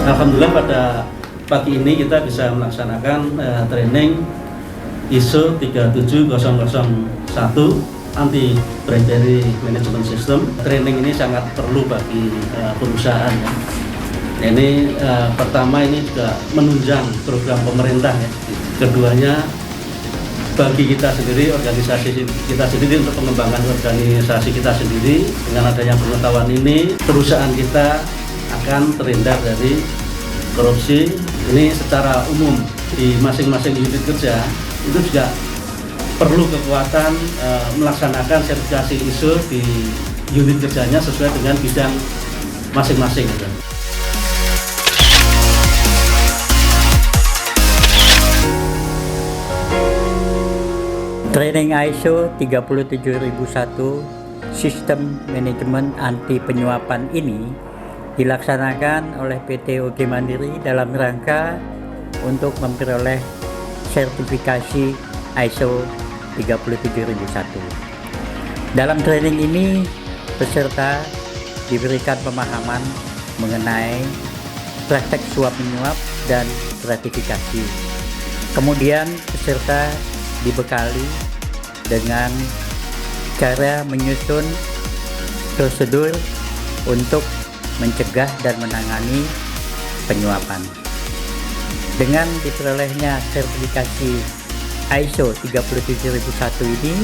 Alhamdulillah pada pagi ini kita bisa melaksanakan training ISO 37001 anti bribery management system. Training ini sangat perlu bagi perusahaan ya. Ini pertama ini juga menunjang program pemerintah ya. Keduanya bagi kita sendiri, organisasi kita sendiri untuk pengembangan organisasi kita sendiri. Dengan adanya pengetahuan ini, perusahaan kita akan terhindar dari korupsi. Ini secara umum di masing-masing unit kerja itu juga perlu kekuatan melaksanakan sertifikasi ISO di unit kerjanya sesuai dengan bidang masing-masing. Training ISO 37001 Sistem Manajemen Anti Penyuapan ini dilaksanakan oleh PT UG Mandiri dalam rangka untuk memperoleh sertifikasi ISO 37001. Dalam training ini peserta diberikan pemahaman mengenai praktek suap menyuap dan gratifikasi. Kemudian peserta dibekali dengan cara menyusun prosedur untuk mencegah dan menangani penyuapan. Dengan diperolehnya sertifikasi ISO 37001 ini,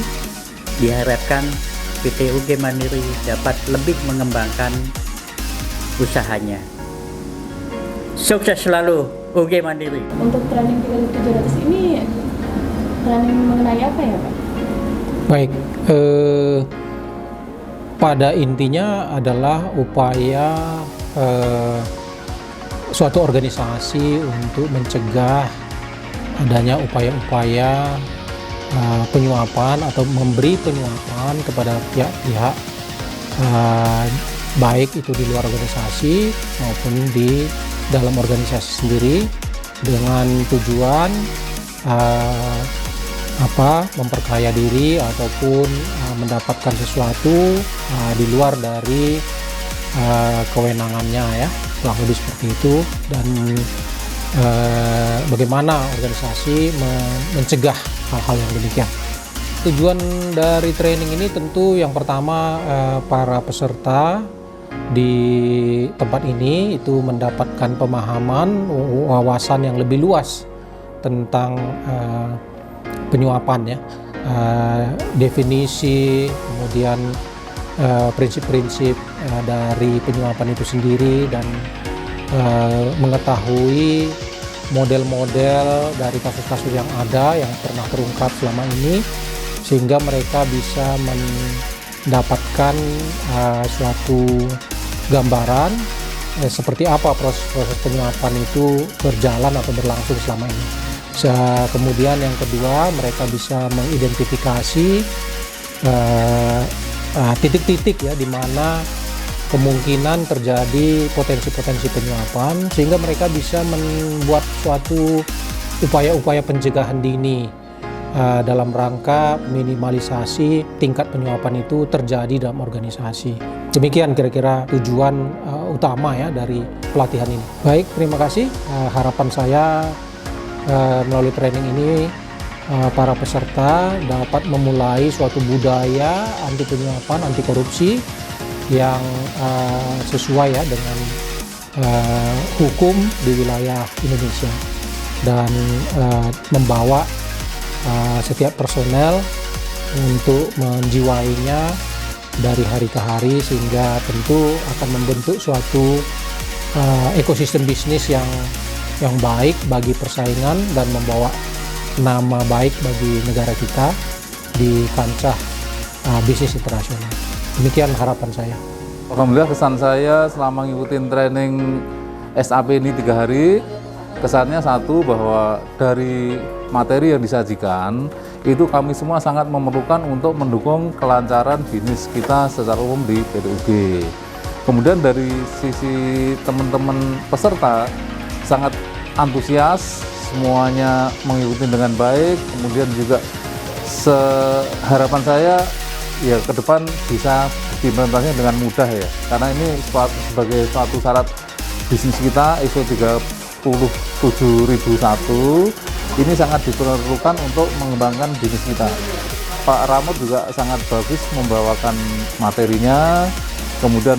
diharapkan PT UG Mandiri dapat lebih mengembangkan usahanya. Sukses selalu UG Mandiri. Untuk training 37000 ini training mengenai apa ya Pak? Baik, pada intinya adalah upaya suatu organisasi untuk mencegah adanya upaya-upaya penyuapan atau memberi penyuapan kepada pihak-pihak baik itu di luar organisasi maupun di dalam organisasi sendiri dengan tujuan memperkaya diri ataupun mendapatkan sesuatu di luar dari kewenangannya ya, kurang lebih seperti itu. Dan bagaimana organisasi mencegah hal-hal yang demikian. Tujuan dari training ini tentu yang pertama para peserta di tempat ini itu mendapatkan pemahaman, wawasan yang lebih luas tentang penyuapan ya, definisi, kemudian prinsip-prinsip dari penyuapan itu sendiri, dan mengetahui model-model dari kasus-kasus yang ada yang pernah terungkap selama ini, sehingga mereka bisa mendapatkan suatu gambaran seperti apa proses penyuapan itu berjalan atau berlangsung selama ini. Kemudian yang kedua, mereka bisa mengidentifikasi titik-titik ya di mana kemungkinan terjadi potensi-potensi penyuapan, sehingga mereka bisa membuat suatu upaya-upaya pencegahan dini dalam rangka minimalisasi tingkat penyuapan itu terjadi dalam organisasi. Demikian kira-kira tujuan utama ya dari pelatihan ini. Baik, terima kasih. Harapan saya melalui training ini para peserta dapat memulai suatu budaya anti penyuapan, anti korupsi yang sesuai ya dengan hukum di wilayah Indonesia, dan membawa setiap personel untuk menjiwainya dari hari ke hari, sehingga tentu akan membentuk suatu ekosistem bisnis yang baik bagi persaingan dan membawa nama baik bagi negara kita di kancah bisnis internasional. Demikian harapan saya. Alhamdulillah, kesan saya selama ngikutin training SAP ini 3 hari, kesannya satu, bahwa dari materi yang disajikan itu kami semua sangat memerlukan untuk mendukung kelancaran bisnis kita secara umum di PT UG. Kemudian dari sisi teman-teman peserta sangat antusias, semuanya mengikuti dengan baik. Kemudian juga harapan saya ya ke depan bisa diimplementasikan dengan mudah ya, karena ini sebagai suatu syarat bisnis kita ISO 37001 ini sangat diperlukan untuk mengembangkan bisnis kita. Pak Ramot juga sangat bagus membawakan materinya, kemudian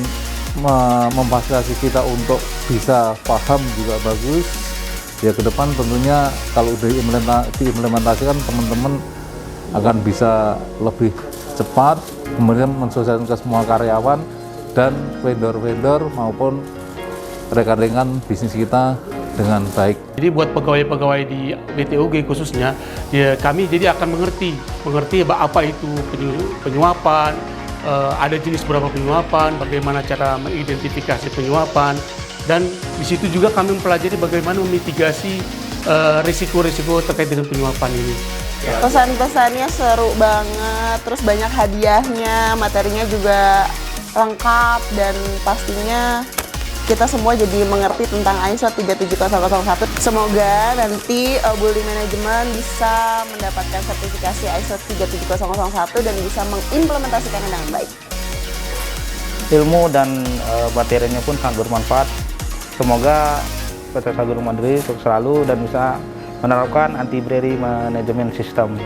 memfasilitasi kita untuk bisa paham juga bagus. Ya ke depan tentunya kalau diimplementasikan teman-teman akan bisa lebih cepat, kemudian mensosialisasikan ke semua karyawan dan vendor-vendor maupun rekan-rekan bisnis kita dengan baik. Jadi buat pegawai-pegawai di BTOG khususnya, ya kami jadi akan mengerti apa itu penyuapan, ada jenis berapa penyuapan, bagaimana cara mengidentifikasi penyuapan, dan di situ juga kami mempelajari bagaimana memitigasi risiko-risiko terkait dengan penyuapan ini. Pesan-pesannya seru banget, terus banyak hadiahnya, materinya juga lengkap, dan pastinya kita semua jadi mengerti tentang ISO 37001. Semoga nanti Buldi Manajemen bisa mendapatkan sertifikasi ISO 37001 dan bisa mengimplementasikannya dengan baik. Ilmu dan materinya pun sangat bermanfaat. Semoga PT Sagurum Mandiri sukses selalu dan bisa menerapkan anti-bribery management system.